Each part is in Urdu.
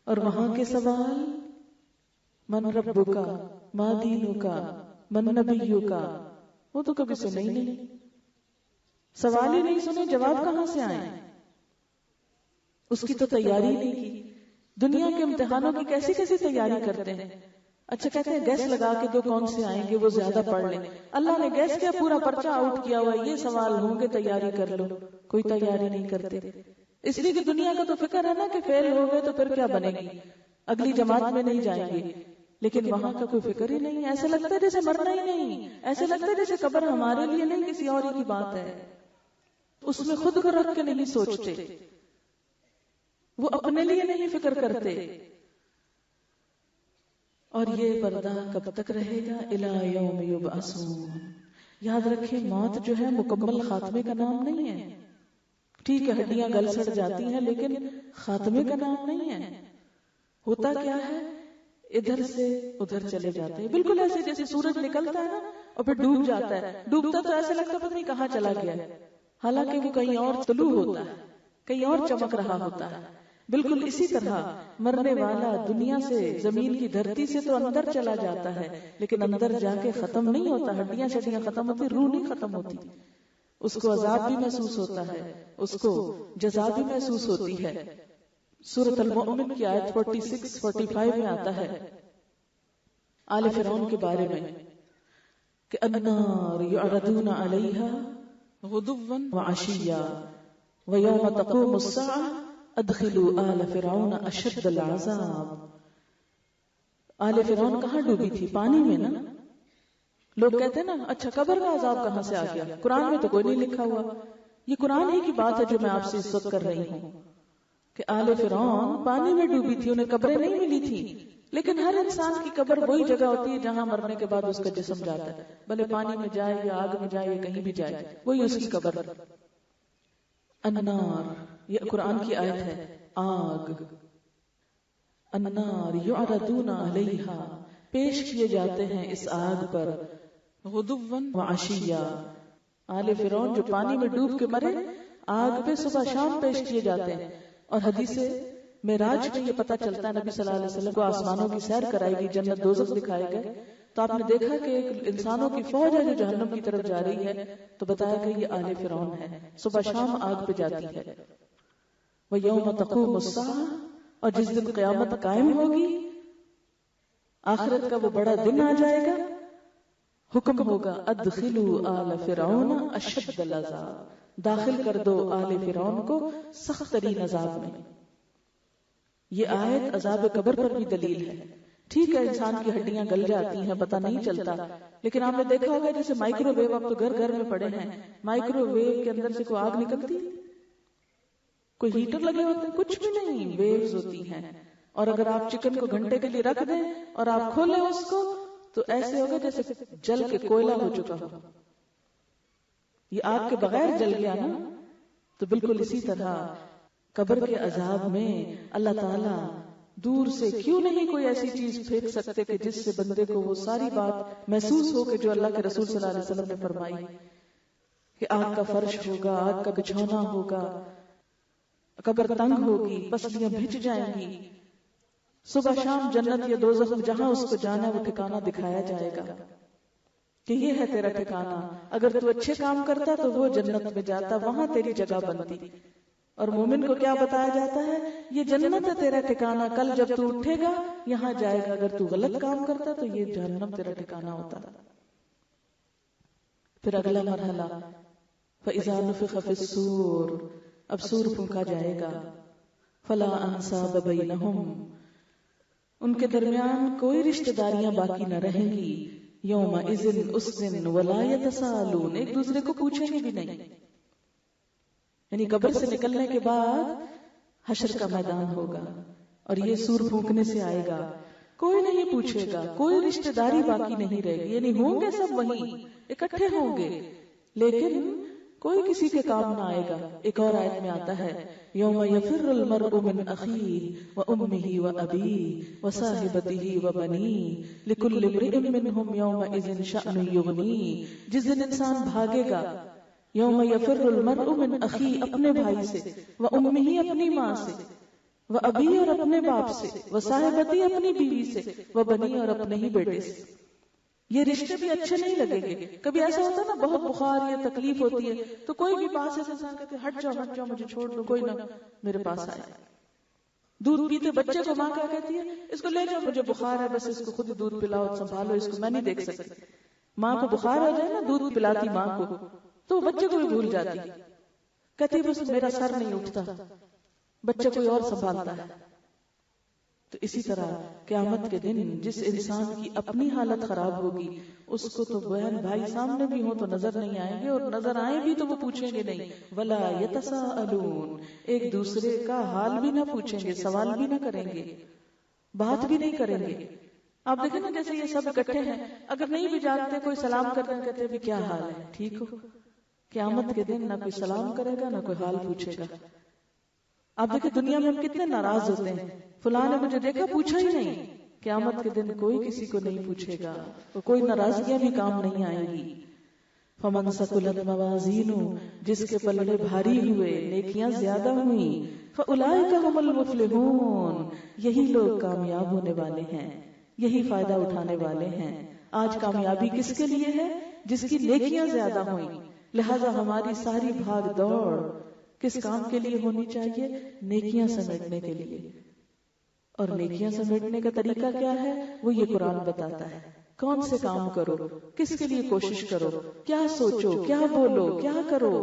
اور وہاں کے سوال من ربک ما دینک من نبیک وہ تو کبھی سنے ہی نہیں. سوال ہی نہیں سنے، جواب کہاں سے آئے؟ اس کی تو تیاری نہیں کی. دنیا کے امتحانوں کی کیسی کیسی تیاری کرتے ہیں. اچھا کہتے ہیں گیس لگا کے دو کون سے آئیں گے وہ زیادہ پڑھ لیں. اللہ نے گیس کیا پورا پرچہ آؤٹ کیا ہوا، یہ سوال ہوں گے تیاری کر لو. کوئی تیاری نہیں کرتے، اس لیے کہ دنیا کا تو فکر ہے نا کہ فیل ہو گئے تو پھر کیا بنے گی، اگلی جماعت میں نہیں جائیں گے. لیکن وہاں کا کوئی فکر ہی نہیں. ایسے لگتا ہے جیسے مرنا ہی نہیں، ایسے لگتا ہے جیسے قبر ہمارے لیے نہیں کسی اور ہی کی بات ہے. اس میں خود کو رکھ کے نہیں سوچتے، وہ اپنے لیے نہیں فکر کرتے. اور یہ پردہ کب تک رہے گا؟ الی یوم یبعثون. یاد رکھیں موت جو ہے مکمل خاتمے کا نام نہیں ہے. ٹھیک ہے ہڈیاں گل سڑ جاتی ہیں لیکن خاتمے کا نام نہیں ہے. ہوتا کیا ہے ادھر سے ادھر چلے جاتے ہیں، بالکل ایسے جیسے سورج نکلتا ہے نا اور پھر ڈوب جاتا ہے. ڈوبتا تو ایسے لگتا پتہ نہیں کہاں چلا گیا ہے، حالانکہ وہ کہیں اور طلوع ہوتا ہے، کہیں اور چمک رہا ہوتا ہے. بالکل اسی طرح مرنے والا دنیا سے، زمین کی دھرتی سے تو اندر چلا جاتا ہے لیکن اندر جا کے ختم نہیں ہوتا. ہڈیاں شڈیاں ختم ہوتی، روح نہیں ختم ہوتی. اس کو عذاب بھی محسوس ہوتا ہے، اس کو جزا بھی محسوس ہوتی ہے. سورۃ المؤمن کی آیت 46-45 میں آتا ہے آل فرعون کے بارے میں کہ النار یعرضون علیہا غدوا وعشیا ویوم تقوم الساعة ادخلوا آل فرعون اشد العذاب. آل فرعون کہاں ڈوبی تھی؟ پانی میں نا. لوگ کہتے ہیں نا اچھا قبر کا عذاب کہاں سے آ گیا؟ قرآن میں تو کوئی نہیں لکھا ہوا. یہ قرآن ہی کی بات ہے جو میں آپ سے اس وقت کر رہی ہوں کہ آل فرعون پانی میں ڈوبی تھی، انہیں قبریں نہیں ملی تھی. لیکن ہر انسان کی قبر وہی جگہ ہوتی ہے جہاں مرنے کے بعد اس کا جسم جاتا ہے، بھلے پانی میں جائے یا آگ میں جائے یا کہیں بھی جائے، وہی اس کی قبر. النار یہ قرآن کی آیت ہے، آگ. النار یعرضون علیہا پیش کیے جاتے ہیں اس آگ پر، غدوا وعشیا. آل فرعون جو پانی میں ڈوب کے مرے آگ پہ صبح شام پیش کیے جاتے ہیں. اور حدیث معراج میں یہ پتہ چلتا ہے نبی صلی اللہ علیہ وسلم کو آسمانوں کی سیر کرائی گئی، جنت دوزخ دکھائے گئے تو آپ نے دیکھا کہ ایک انسانوں کی فوج ہے جو جہنم کی طرف جا رہی ہے، تو بتایا کہ یہ آل فرعون ہے، صبح شام آگ پہ جاتی ہے. وَيَوْمَ تَقُومُ السَّاعَةُ اور جس دن قیامت قائم ہوگی، آخرت کا وہ بڑا دن آ جائے گا، حکم ہوگا ادخلوا آل فرعون اشد العذاب، داخل کر دو آل فرعون کو سخت ترین عذاب میں. یہ آیت عذاب قبر پر بھی دلیل ہے. ٹھیک ہے انسان کی ہڈیاں گل جاتی ہیں پتہ نہیں چلتا، لیکن آپ نے دیکھا ہوگا جیسے مائکرو ویو اب تو گھر گھر میں پڑے ہیں، مائکرو ویو کے اندر سے کوئی آگ نکلتی، کوئی ہیٹر لگے ہوتے ہیں، کچھ بھی نہیں، ویوز ہوتی ہیں. اور اگر آپ چکن کو گھنٹے کے لیے رکھ دیں اور آپ کھولیں اس کو تو ایسے ہوگا جیسے جل کے کوئلہ ہو چکا ہو. یہ آگ کے بغیر جل گیا نا. تو بالکل اسی طرح قبر کے عذاب میں اللہ تعالیٰ دور سے کیوں نہیں کوئی ایسی چیز پھینک سکتے کہ جس سے بندے کو وہ ساری بات محسوس ہو کہ جو اللہ کے رسول صلی اللہ علیہ وسلم نے فرمائی کہ آگ کا فرش ہوگا، آگ کا بچھونا ہوگا، قبر تنگ ہوگی، پسلیاں بھج جائیں گی، صبح شام جنت یا دوزخ جہاں اس کو جانا ہے وہ ٹھکانہ دکھایا جائے گا کہ یہ ہے تیرا ٹھکانہ. اگر تو اچھے کام کرتا تو وہ جنت میں جاتا، وہاں تیری جگہ بنتی. اور مومن کو کیا بتایا جاتا ہے؟ یہ جنت ہے تیرا ٹھکانہ، کل جب تو اٹھے گا یہاں جائے گا. اگر تو غلط کام کرتا تو یہ جہنم تیرا ٹھکانہ ہوتا. پھر اگلا مرحلہ فَإِذَا نُفِخَ فِي الصُّورِ، اب سور پھونکا جائے گا. فَلَا أَنْسَابَ بَيْنَهُمْ، ان کے درمیان کوئی رشتہ داریاں باقی نہ رہیں گی. یومئذ اس دن وَلَا يَتَسَاءَلُونَ، ایک دوسرے کو پوچھیں گے بھی نہیں. یعنی قبر سے نکلنے کے بعد حشر کا میدان ہوگا اور یہ سور پھونکنے سے آئے گا، کوئی نہیں پوچھے گا، کوئی رشتہ داری باقی نہیں رہے گی. یعنی ہوں گے سب وہیں اکٹھے ہوں گے لیکن کوئی کسی کے کام نہ آئے گا. ایک اور آیت میں آتا ہے یوم یفر المرء من اخیہ وامہ وابیہ وصاحبتہ وبنیہ لکل امرئ منہم یومئذ شأن یغنیہ، جس دن انسان بھاگے گا. یوم یفر المرء من اخیہ، اپنے بھائی سے، وامہ اپنی ماں سے، وہ ابھی اور اپنے باپ سے، وہ صاحبتی اپنی بیوی سے، وہ بنی اور اپنے ہی بیٹے سے. یہ رشتے بھی اچھے نہیں لگیں گے. کبھی ایسا ہوتا ہے نا بہت بخار یا تکلیف ہوتی ہے تو کوئی بھی پاس ایسا انسان کہتے ہیں ہٹ جاؤ مجھے چھوڑ دو، کوئی نہ میرے پاس آئے. دودھ پیتے بچے کو ماں کیا کہتی ہے؟ اس کو لے جاؤ، مجھے بخار ہے، بس اس کو خود ہی دودھ پلاؤ، سنبھالو اس کو، میں نہیں دیکھ سکتی. ماں کو بخار ہو جائے نا، دودھ پلاتی ماں کو تو بچے کو بھی بھول جاتی، کہتی بس میرا سر نہیں اٹھتا، بچے کوئی اور سنبھالتا ہے. تو اسی طرح قیامت کے دن جس انسان کی اپنی حالت خراب ہوگی اس کو تو بہن بھائی سامنے بھی ہوں تو نظر نہیں آئیں گے، اور نظر آئیں بھی تو وہ پوچھیں گے نہیں. ولا یتساءلون، ایک دوسرے کا حال بھی نہ پوچھیں گے، سوال بھی نہ کریں گے، بات بھی نہیں کریں گے. آپ دیکھیں نا جیسے یہ سب اکٹھے ہیں، اگر نہیں بھی جانتے کوئی سلام کرتے ہیں، کہتے ہیں کیا حال ہے، ٹھیک ہو. قیامت کے دن نہ کوئی سلام کرے گا نہ کوئی حال پوچھے گا. آپ دیکھیں دنیا میں ہم کتنے ناراض ہوتے ہیں، فلاں نے مجھے دیکھا پوچھا ہی نہیں. قیامت کے دن کوئی کسی کو نہیں پوچھے گا، تو کوئی ناراضگیاں بھی کام نہیں آئیں گی. فمن ثقلت موازینہ، جس کے پلڑے بھاری ہوئے، نیکیاں زیادہ ہوئیں، فاولئک هم المفلحون، یہی لوگ کامیاب ہونے والے ہیں، یہی فائدہ اٹھانے والے ہیں. آج کامیابی کس کے لیے ہے؟ جس کی نیکیاں زیادہ ہوئیں. لہذا ہماری ساری بھاگ دوڑ کس کام کے لیے ہونی چاہیے؟ نیکیاں سمیٹنے کے لیے. اور نیکیاں سمیٹنے کا طریقہ کیا ہے؟ وہ یہ قرآن بتاتا ہے. کون سے کام کرو، کس کے لیے کوشش کرو، کیا سوچو، کیا بولو، کیا کرو،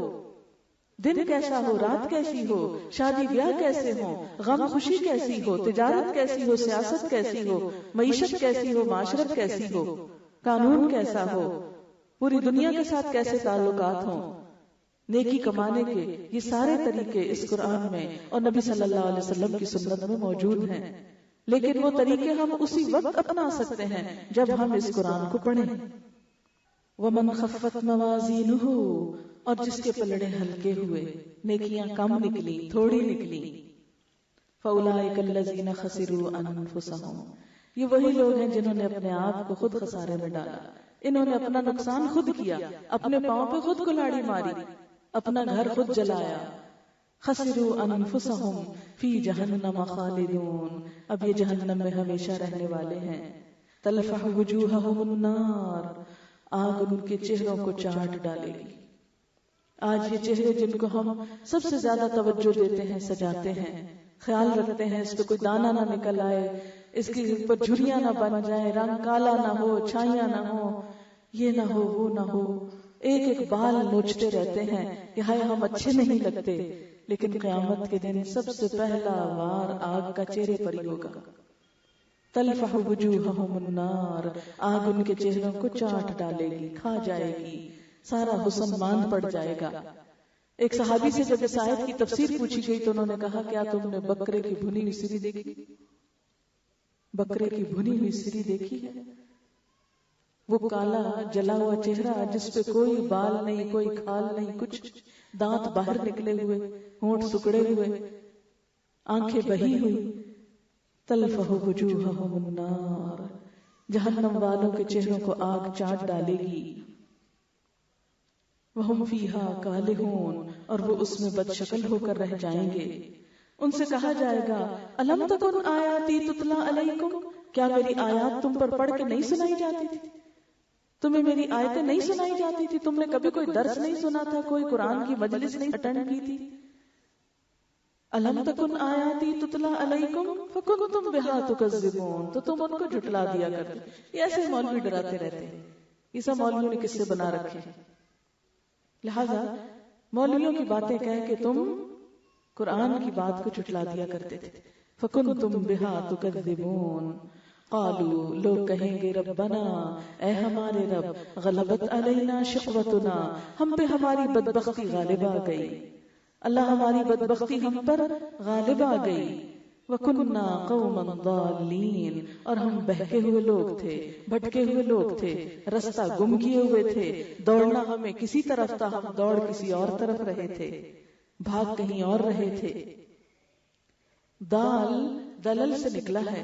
دن کیسا ہو، رات کیسی ہو، شادی بیاہ کیسے ہو، غم خوشی کیسی ہو، تجارت کیسی ہو، سیاست کیسی ہو، معیشت کیسی ہو، معاشرت کیسی ہو، قانون کیسا ہو، پوری دنیا کے ساتھ کیسے تعلقات ہوں، نیکی کمانے کے یہ سارے طریقے اس قرآن میں اور نبی صلی اللہ علیہ وسلم کی سنت میں موجود ہیں. لیکن وہ طریقے ہم اسی وقت اپنا سکتے ہیں جب ہم اس قرآن کو پڑھیں. وَمَنْ خَفَّتْ مَوَازِينُهُ، اور جس کے پلڑے ہلکے ہوئے، نیکیاں کم نکلی، تھوڑی نکلی، فَأُولَئِكَ الَّذِينَ خَسِرُوا أَنفُسَهُمْ، یہ وہی لوگ ہیں جنہوں نے اپنے آپ کو خود خسارے میں ڈالا. انہوں نے اپنا نقصان خود کیا، اپنے پاؤں پہ خود کلاڑی ماری، اپنا گھر خود جلایا. خسروا انفسهم فی جہنم خالدون، اب یہ جہنم میں ہمیشہ رہنے والے ہیں. تلفح وجوہہم النار، آگ ان کے چہروں کو چاٹ ڈالے گی. آج یہ چہرے جن کو ہم سب سے زیادہ توجہ دیتے ہیں، سجاتے ہیں، خیال رکھتے ہیں اس پہ کوئی دانا نہ نکل آئے، اس کے اوپر جھریاں نہ بن جائیں، رنگ کالا نہ ہو، چھائیاں نہ ہو، یہ نہ ہو وہ نہ ہو، ایک ایک بال نوچتے رہتے ہیں کہ ہائے ہم اچھے نہیں لگتے. لیکن قیامت کے دن سب سے پہلا وار آگ کا چہرے پر ہی ہوگا. تلفح وجوہہم النار، آگ ان کے چہروں کو چاٹ ڈالے گی، کھا جائے گی، سارا حسن ماند پڑ جائے گا. ایک صحابی سے جب اس آیت کی تفسیر پوچھی گئی تو انہوں نے کہا کیا تم نے بکرے کی بھنی ہوئی سری دیکھی؟ بکرے کی بھنی ہوئی سری دیکھی ہے؟ وہ کالا جلا ہوا چہرہ جس پہ کوئی بال نہیں، کوئی کھال نہیں، کچھ، دانت باہر نکلے ہوئے، ہونٹ سکڑے ہوئے، آنکھیں بہی ہوئی. تلفح وجوہہم النار، جہنم والوں کے چہروں کو آگ چاٹ ڈالے گی. وہم فیہا کالہون، اور وہ اس میں بد شکل ہو کر رہ جائیں گے. ان سے کہا جائے گا الم تکن آیاتی تتلی علیکم، کیا میری آیات تم پر پڑھ کے نہیں سنائی جاتی تھی؟ تمہیں میری آیتیں نہیں سنائی جاتی تھی؟ تم نے کبھی کوئی درس نہیں سنا تھا، کوئی قرآن کی مجلس نہیں اٹینڈ کی تھی؟ الم تکن آیاتی تتلی علیکم فکنتم بہا تکذبون، تو تم ان کو جھٹلا دیا کرتے. یہ ایسے مولوی ڈراتے رہتے ہیں، یہ سب مولویوں نے کس سے بنا رکھے ہیں. لہذا مولویوں کی باتیں کہہ کے تم قرآن کی بات کو جھٹلا دیا کرتے تھے. فکنتم بہا تکذبون، قالوا، لوگ کہیں گے ربنا، اے ہمارے رب، غلبت علینا شقوتنا، ہم پہ ہماری بدبختی غالب آ گئی. اللہ ہماری بدبختی ہم پر غالب آ گئی. وَكُنَّا قَوْمًا ضَالِّينَ، اور ہم بہکے ہوئے لوگ تھے، بھٹکے ہوئے لوگ تھے، رستہ گم کیے ہوئے تھے، دوڑنا ہمیں کسی طرف تھا، ہم دوڑ کسی اور طرف رہے تھے، بھاگ کہیں اور رہے تھے. دال دلل سے نکلا ہے.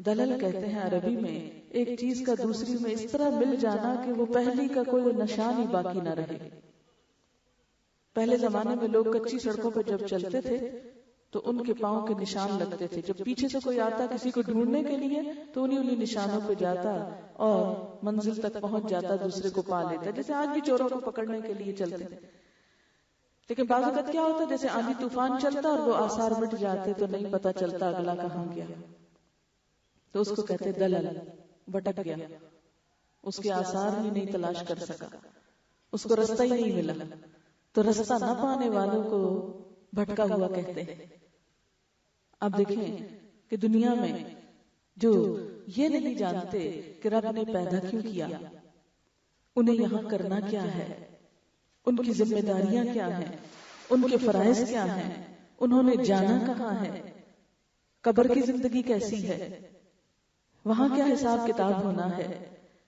دلل کہتے ہیں عربی میں ایک چیز کا دوسری میں اس طرح مل جانا کہ وہ پہلی کا کوئی نشان ہی باقی نہ رہے. پہلے زمانے میں لوگ کچی سڑکوں پہ جب چلتے تھے تو ان کے پاؤں کے نشان لگتے تھے. جب پیچھے سے کوئی آتا کسی کو ڈھونڈنے کے لیے تو انہیں نشانوں پہ جاتا اور منزل تک پہنچ جاتا, دوسرے کو پا لیتا, جیسے آج بھی چوروں کو پکڑنے کے لیے چلتے تھے. لیکن بعض اوقات کیا ہوتا جیسے آندھی طوفان چلتا اور وہ آثار مٹ جاتے تو نہیں پتا چلتا اگلا کہاں گیا, تو اس کو کہتے دلل, بھٹک گیا, اس کے آثار ہی نہیں تلاش کر سکا, اس کو رستہ ہی نہیں ملا. تو رستہ نہ پانے والوں کو بھٹکا ہوا کہتے ہیں. اب دیکھیں کہ دنیا میں جو یہ نہیں جانتے کہ رب نے پیدا کیوں کیا, انہیں یہاں کرنا کیا ہے, ان کی ذمہ داریاں کیا ہیں, ان کے فرائض کیا ہیں, انہوں نے جانا کہاں ہے, قبر کی زندگی کیسی ہے, وہاں کیا حساب کتاب ہونا ہے,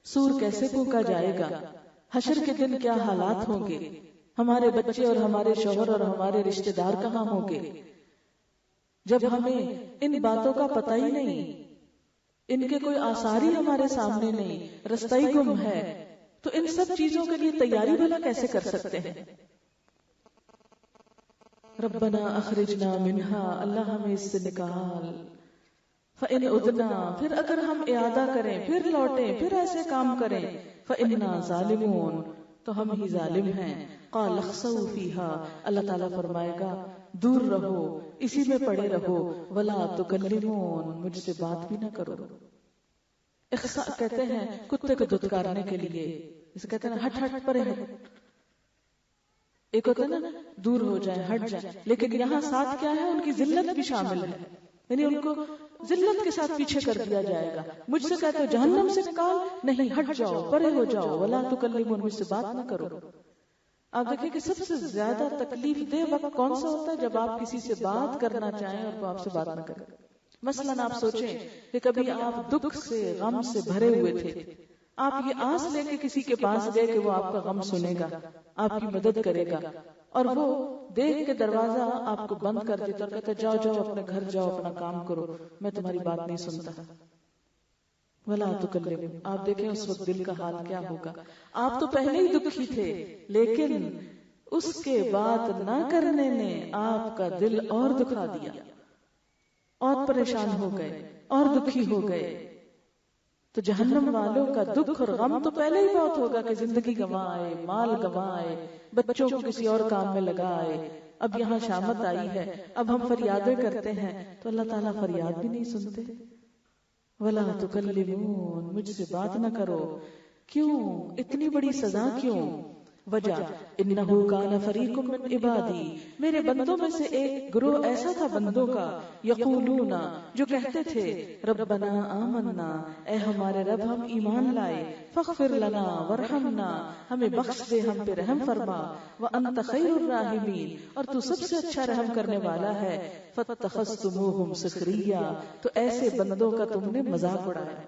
سور کیسے پھونکا جائے گا, حشر کے دن کیا حالات ہوں گے, ہمارے بچے اور ہمارے شوہر اور ہمارے رشتہ دار کہاں ہوں گے. جب ہمیں ان باتوں کا پتہ ہی نہیں, ان کے کوئی آثار ہی ہمارے سامنے نہیں, رستہ ہی گم ہے, تو ان سب چیزوں کے لیے تیاری بھلا کیسے کر سکتے ہیں. ربنا اخرجنا منہا, اللہ ہمیں اس سے نکال, فإن عدنا, پھر اگر ہم اعادہ کریں, پھر لوٹیں, پھر ایسے کام کریں, فإنا ظالمون, تو ہم ہی ظالم ہیں. قال اخسؤوا فیہا, اللہ تعالیٰ فرمائے گا دور رہو, اسی میں پڑے رہو, ولا تکلمون, مجھ سے بات بھی نہ کرو. اخساء کہتے ہیں کتے کو دھتکارنے کے لیے, اسے کہتے ہیں ہٹ ہٹ پرے ہٹ, ایک ہوتا ہے نا دور ہو جائے ہٹ جائے, لیکن یہاں ساتھ کیا ہے, ان کی ذلت بھی شامل ہے, یعنی ان کو ذلت کے ساتھ پیچھے کر دیا جائے گا. مجھ سے کہتے ہو جہنم سے نکال, نہیں ہٹ جاؤ, پرے ہو جاؤ, ولا تکلمون, مجھ سے بات نہ کرو. آپ دیکھیں کہ سب سے زیادہ تکلیف دہ وقت کون سا ہوتا ہے, جب آپ کسی سے بات کرنا چاہیں اور وہ آپ سے بات نہ کرے. مثلاً آپ سوچیں کہ کبھی آپ دکھ سے غم سے بھرے ہوئے تھے, آپ یہ آس لے کے کسی کے پاس گئے کہ وہ آپ کا غم سنے گا, آپ کی مدد کرے گا, اور وہ دیکھ کے دروازہ آپ کو بند کر دیتا اور کہتا جاؤ جاؤ اپنے گھر جاؤ, اپنا کام کرو, میں تمہاری بات نہیں سنتا. ولا تکلم, آپ دیکھیں اس وقت دل کا حال کیا ہوگا. آپ تو پہلے ہی دکھی تھے, لیکن اس کے بات نہ کرنے نے آپ کا دل اور دکھا دیا, اور پریشان ہو گئے, اور دکھی ہو گئے. تو جہنم والوں کا دکھ اور غم تو پہلے ہی بہت ہوگا کہ زندگی گنوائے, مال گنوائے, بچوں کو کسی اور کام میں لگائے. اب یہاں شامت آئی ہے, اب ہم فریادیں کرتے ہیں تو اللہ تعالیٰ فریاد بھی نہیں سنتے. ولا تکلمون, مجھ سے بات نہ کرو. کیوں اتنی بڑی سزا کیوں؟ وجہ انہو کان فریق من عبادی, میرے بندوں میں سے ایک گروہ ایسا تھا بندوں کا, یقولون, جو کہتے تھے ربنا آمنا, اے ہمارے رب ہم ایمان لائے, فاغفر لنا ورحمنا, ہمیں بخش دے, ہم پہ رحم فرما, وانت خیر الراحمین, اور تو سب سے اچھا رحم کرنے والا ہے. فاتخذتموہم سخریا, تو ایسے بندوں کا تم نے مذاق اڑایا.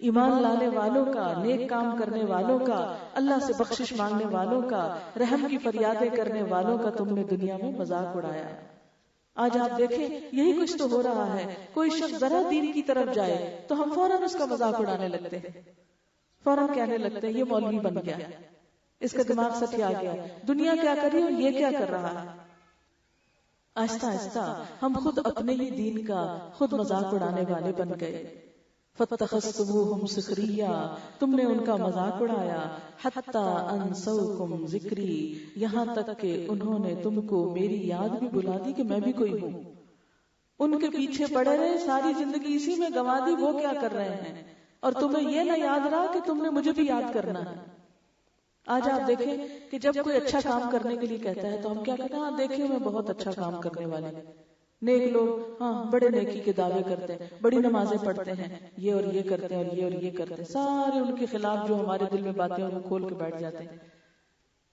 ایمان لانے والوں کا, نیک کام کرنے والوں کا, اللہ سے بخشش مانگنے والوں کا, رحم کی فریادیں کرنے والوں کا تم نے دنیا میں مذاق اڑایا. آج آپ دیکھیں یہی کچھ تو ہو رہا ہے. کوئی شخص ذرا دین کی طرف جائے تو ہم فوراً اس کا مذاق اڑانے لگتے ہیں, فوراً کہنے لگتے ہیں یہ مولوی بن گیا, اس کا دماغ سٹیا گیا, دنیا کیا کری اور یہ کیا کر رہا ہے. آہستہ آہستہ ہم خود اپنے ہی دین کا خود مذاق اڑانے والے بن گئے. فاتخذتموہم سخریا, تم نے ان کا مذاق اڑایا. حتی انسوکم ذکری, یہاں تک کہ انہوں نے تم کو میری یاد بھی بلا دی کہ میں بھی کوئی ہوں. ان کے پیچھے پڑے رہے, ساری زندگی اسی میں گنوا دی, وہ کیا کر رہے ہیں, اور تمہیں یہ نہ یاد رہا کہ تم نے مجھے بھی یاد کرنا ہے. آج آپ دیکھیں کہ جب کوئی اچھا کام کرنے کے لیے کہتا ہے تو ہم کیا کہتے ہیں, ہاں دیکھیں میں بہت اچھا کام کرنے والے. نیک لوگ ہاں بڑے نیکی کے دعوے کرتے ہیں, بڑی نمازیں پڑھتے ہیں, یہ اور یہ کرتے ہیں اور یہ اور یہ کرتے ہیں, سارے ان کے خلاف جو ہمارے دل میں باتیں ہیں وہ کھول کے بیٹھ جاتے ہیں.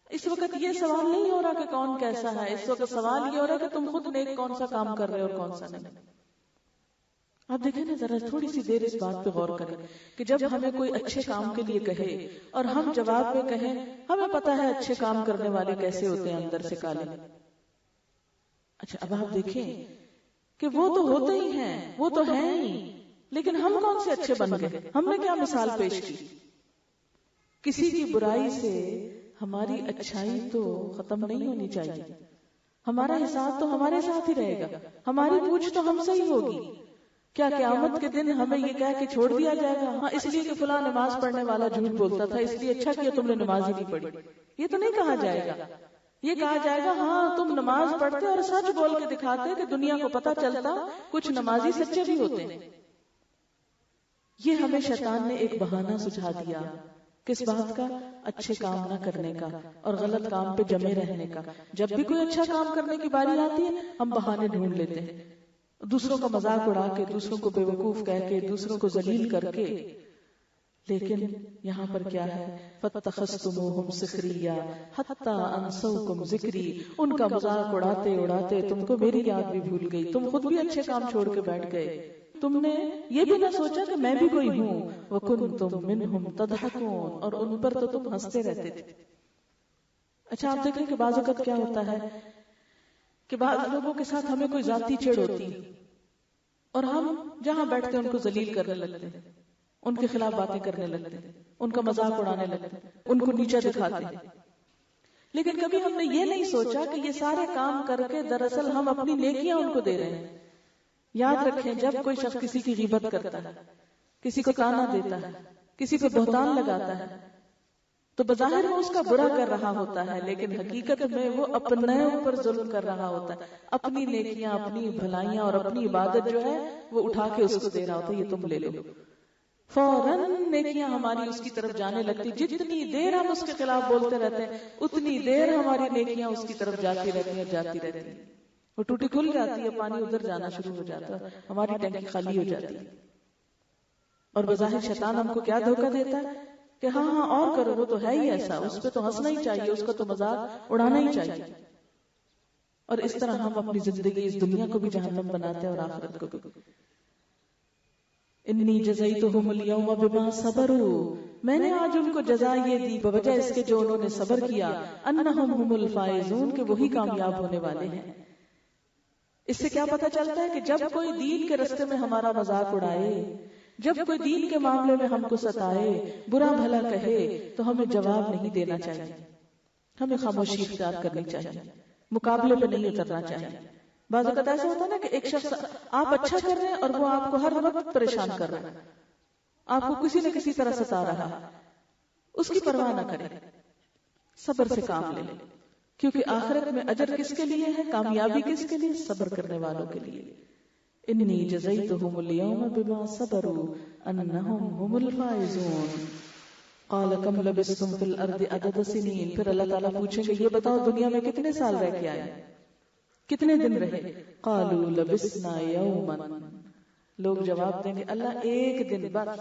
اس وقت یہ سوال نہیں ہو رہا کہ کون کیسا ہے, اس وقت سوال یہ ہو رہا ہے کہ تم خود نیک کون سا کام کر رہے ہو اور کون سا نہیں. آپ دیکھیں نا ذرا تھوڑی سی دیر اس بات پہ غور کریں کہ جب ہمیں کوئی اچھے کام کے لیے کہے اور ہم جواب میں کہیں ہمیں پتا ہے اچھے کام کرنے والے کیسے ہوتے ہیں, اندر سے کالے. اچھا اب آپ دیکھیں کہ وہ تو ہوتے ہی ہیں, وہ تو ہیں ہی, لیکن ہم کون سے اچھے بن گئے, ہم نے کیا مثال پیش کی. کسی کی برائی سے ہماری اچھائی تو ختم نہیں ہونی چاہیے. ہمارا حساب تو ہمارے ساتھ ہی رہے گا، ہماری پوچھ تو ہم سے ہی ہوگی. کیا قیامت کے دن ہمیں یہ کہہ کے چھوڑ دیا جائے گا ہاں اس لیے کہ فلاں نماز پڑھنے والا جھوٹ بولتا تھا اس لیے اچھا کیا تم نے نماز ہی نہیں پڑھی؟ یہ تو نہیں کہا جائے گا. یہ کہا جائے گا ہاں تم نماز پڑھتے اور سچ بول کے دکھاتے کہ دنیا کو پتا چلتا کچھ نمازی سچے بھی ہوتے ہیں. یہ ہمیں شیطان نے ایک بہانہ سجھا دیا. کس بات کا؟ اچھے کام نہ کرنے کا اور غلط کام پہ جمے رہنے کا. جب بھی کوئی اچھا کام کرنے کی باری آتی ہے ہم بہانے ڈھونڈ لیتے ہیں، دوسروں کا مذاق اڑا کے، دوسروں کو بیوقوف کہہ کے، دوسروں کو ذلیل کر کے. لیکن یہاں پر کیا ہے؟ فَاتَّخَذْتُمُوهُمْ سِخْرِيًّا حَتَّى أَنسَوْكُمْ ذِكْرِي. ان کا مذاق اڑاتے اڑاتے تم کو میری یاد بھی بھول گئی، تم خود بھی اچھے کام چھوڑ کے بیٹھ گئے. تم نے یہ بھی نہ سوچا کہ میں بھی کوئی ہوں. وَكُنْتُمْ مِنْهُمْ تَضْحَكُونَ. اور ان پر تو تم ہنستے رہتے تھے. اچھا آپ دیکھیں کہ بعض اوقات کیا ہوتا ہے کہ بعض لوگوں کے ساتھ ہمیں کوئی ذاتی چڑ ہوتی اور ہم جہاں بیٹھتے ہیں ان کو ذلیل کرنے لگتے ہیں، ان کے خلاف باتیں کرنے لگتے ہیں، ان کا مذاق اڑانے لگتے ہیں، ان کو نیچا دکھاتے ہیں. لیکن کبھی ہم نے یہ نہیں سوچا کہ یہ سارے کام کر کے دراصل ہم اپنی نیکیاں ان کو دے رہے ہیں. یاد رکھیں جب کوئی شخص کسی کی غیبت کرتا ہے، کسی کو تانا دیتا ہے، کسی پہ بہتان لگاتا ہے تو بظاہر وہ اس کا برا کر رہا ہوتا ہے، لیکن حقیقت میں وہ اپنے اوپر ظلم کر رہا ہوتا ہے. اپنی نیکیاں، اپنی بھلائیاں اور اپنی عبادت جو ہے وہ اٹھا کے اس کو دے رہا ہوتا ہے، یہ تم لے لو. فوراً نیکیاں ہماری اس کی طرف جانے لگتی. جتنی دیر ہم اس کے خلاف بولتے رہتے ہیں اتنی دیر ہماری نیکیاں اس کی طرف جاتی رہتی ہیں جاتی رہتی ہیں. وہ ٹوٹی کھل جاتی ہے، پانی ادھر جانا شروع ہو جاتا ہے، ہماری ٹینکی خالی ہو جاتی ہے. اور بظاہر شیطان ہم کو کیا دھوکہ دیتا ہے کہ ہاں ہاں اور کرو، وہ تو ہے ہی ایسا، اس پہ تو ہنسنا ہی چاہیے، اس کا تو مذاق اڑانا ہی چاہیے. اور اس طرح ہم اپنی زندگی اس دنیا کو بھی جہنم بناتے ہیں اور آخرت کو بھی. انی جزیتہم اليوم بما صبروا. میں نے آج ان کو جزا یہ دی بوجہ اس کے جو انہوں نے صبر کیا. انہم هم الفائزون، کہ وہی کامیاب ہونے والے ہیں. اس سے کیا پتہ چلتا ہے کہ جب کوئی دین کے راستے میں ہمارا مذاق اڑائے، جب کوئی دین کے معاملے میں ہم کو ستائے، برا بھلا کہے تو ہمیں جواب نہیں دینا چاہیے، ہمیں خاموشی اختیار کرنی چاہیے، مقابلے پہ نہیں اترنا چاہیے. بعض اوقات ایسا ہوتا ہے نا کہ ایک شخص آپ اچھا کر رہے ہیں اور وہ آپ کو ہر وقت پریشان کر رہا ہے، آپ کو کسی نہ کسی طرح ستا رہا ہے. اس کی پرواہ نہ کریں، صبر سے کام لیں، کیونکہ آخرت میں اجر کس کے لیے ہے؟ کامیابی کس کے لیے؟ صبر کرنے والوں کے لیے. انی جزیتہم اليوم بما صبروا انہم هم الفائزون. قال کم لبثتم فی الارض عدد سنین. پھر اللہ تعالیٰ پوچھیں گے یہ بتاؤ دنیا میں کتنے سال رہ کے آئے، کتنے دن رہے؟ قالوا لبثنا یوما. لوگ جواب دیں گے اللہ ایک دن بس،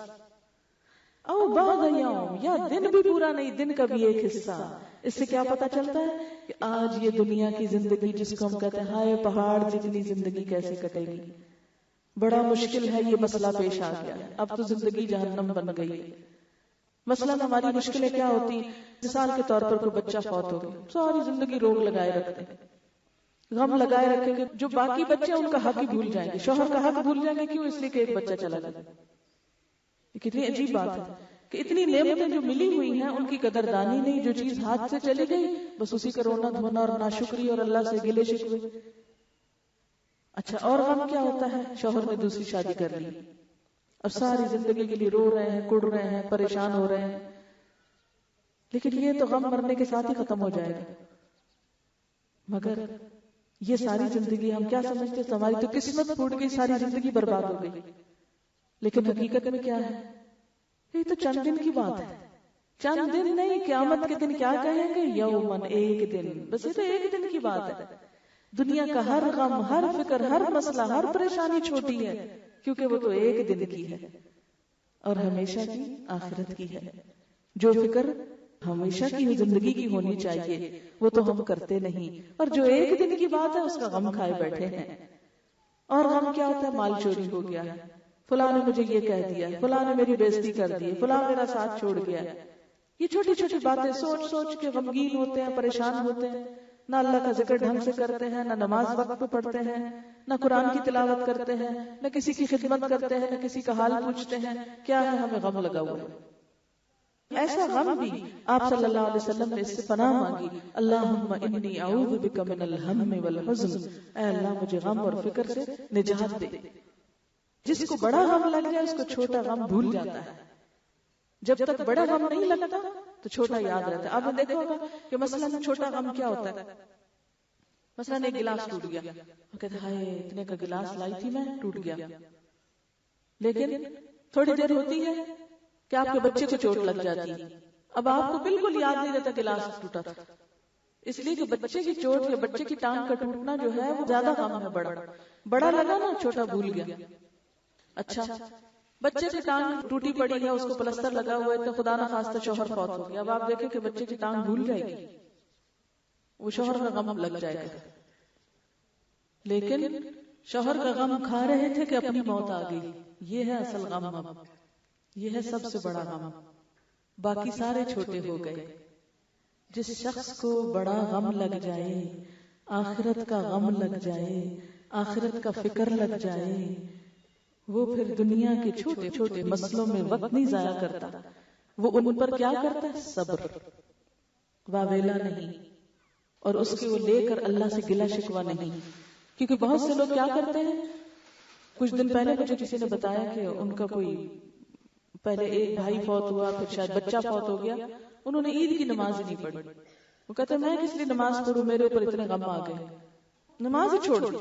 او بعض یوم، یا دن بھی پورا نہیں، دن کا بھی ایک حصہ. اس سے کیا پتا چلتا ہے کہ آج یہ دنیا کی زندگی جس کو ہم کہتے ہیں ہائے پہاڑ جتنی زندگی کیسے کٹے گی، بڑا مشکل ہے، یہ مسئلہ پیش آ گیا، اب تو زندگی جہنم بن گئی. مثلاً ہماری مشکلیں کیا ہوتی، مثال کے طور پر کوئی بچہ فوت ہو گیا، ساری زندگی روگ لگائے رکھتے ہیں، غم لگائے رکھیں گے. جو باقی بچے ان کا حق ہی بھول جائیں گے، شوہر کا حق بھول جائیں گے. کیوں؟ اس لیے کہ ایک بچہ چلا گیا. کتنی عجیب بات ہے کہ اتنی نعمتیں جو ملی ہوئی ہیں ان کی قدردانی نہیں، جو چیز ہاتھ سے چلی گئی بس اسی کا رونا دھونا اور ناشکری اور اللہ سے گلے شکوے. اچھا اور غم کیا ہوتا ہے؟ شوہر نے دوسری شادی کر لی اور ساری زندگی کے لیے رو رہے ہیں، کڑ رہے ہیں، پریشان ہو رہے ہیں. لیکن یہ تو غم مرنے کے ساتھ ہی ختم ہو جائے گا. مگر یہ ساری زندگی ہم کیا سمجھتے ہیں ہماری تو قسمت پھوٹ گئی، ساری زندگی برباد ہو گئی. لیکن حقیقت میں کیا ہے؟ یہ تو چند دن کی بات ہے، چند دن نہیں، قیامت کے دن کیا کہیں گے؟ یومن، ایک دن. بس یہ تو ایک دن کی بات ہے. دنیا کا ہر غم، ہر فکر، ہر مسئلہ، ہر پریشانی چھوٹی ہے کیونکہ وہ تو ایک دن کی ہے اور ہمیشہ کی آخرت کی ہے. جو فکر ہمیشہ کی زندگی کی ہونی چاہیے وہ تو ہم کرتے نہیں، اور جو ایک دن کی بات ہے اس کا غم کھائے بیٹھے ہیں. اور غم کیا ہوتا ہے؟ مال چوری ہو گیا، فلاں نے مجھے یہ کہہ دیا، فلاں نے میری بےزتی کر دی، فلاں میرا ساتھ چھوڑ گیا. یہ چھوٹی چھوٹی باتیں سوچ سوچ کے غمگین ہوتے ہیں، پریشان ہوتے ہیں. نہ اللہ کا ذکر ڈھنگ سے کرتے ہیں، نہ نماز وقت پہ پڑھتے ہیں، نہ قرآن کی تلاوت کرتے ہیں، نہ کسی کی خدمت کرتے ہیں، نہ کسی کا حال پوچھتے ہیں. کیا ہے؟ ہمیں غم لگا ہوا ہے. ایسا غم بھی آپ صلی اللہ علیہ وسلم نے اس سے پناہ مانگی، اللہم انی اعوذ بک من الہم والحزن، اے اللہ مجھے غم اور فکر سے نجات دے۔ جس کو بڑا غم لگ جائے اس کو چھوٹا غم بھول جاتا ہے، جب تک بڑا غم نہیں لگتا تو چھوٹا یاد رہتا ہے۔ آپ نے دیکھا ہوگا کہ مثلا چھوٹا غم کیا ہوتا ہے، مثلا ایک گلاس ٹوٹ گیا، وہ کہتے ہائے اتنے کا گلاس لائی تھی میں، ٹوٹ گیا۔ لیکن تھوڑی دیر ہوتی ہے کہ آپ کے بچے کو چوٹ لگ جاتی ہے، اب آپ کو بالکل یاد نہیں رہتا گلاس ٹوٹا تھا، اس لیے کہ بچے کی چوٹ یا بچے کی ٹانگ کا ٹوٹنا جو ہے وہ زیادہ غم ہے، بڑا لگا نا، چھوٹا بھول گیا۔ اچھا بچے کی ٹانگ ٹوٹی پڑی ہے، اس کو پلستر لگا ہوا ہے، تو خدا نہ خواستہ شوہر فوت ہو گیا، اب آپ دیکھیں کہ بچے کی ٹانگ بھول جائے گی، وہ شوہر کا غم لگ جائے گا۔ لیکن شوہر کا غم کھا رہے تھے کہ اپنی موت آ گئی، یہ ہے اصل غم، اب یہ ہے سب سے بڑا غم، باقی سارے چھوٹے ہو گئے۔ جس شخص کو بڑا غم لگ جائے، آخرت کا غم لگ جائے، آخرت کا فکر لگ جائے، وہ پھر دنیا کے چھوٹے چھوٹے مسئلوں میں وقت نہیں ضائع کرتا، وہ ان پر کیا کرتا ہے؟ صبر، واویلا نہیں، اور اس کے وہ لے کر اللہ سے گلہ شکوہ نہیں۔ کیونکہ بہت سے لوگ کیا کرتے ہیں، کچھ دن پہلے مجھے کسی نے بتایا کہ ان کا کوئی پہلے ایک بھائی فوت ہوا، پھر شاید بچہ فوت ہو گیا، انہوں نے عید کی نماز ہی نہیں پڑھی۔ وہ کہتے ہیں میں کس لیے نماز پڑھوں، میرے اوپر اتنے غم آ گئے، نماز ہی چھوڑ دی۔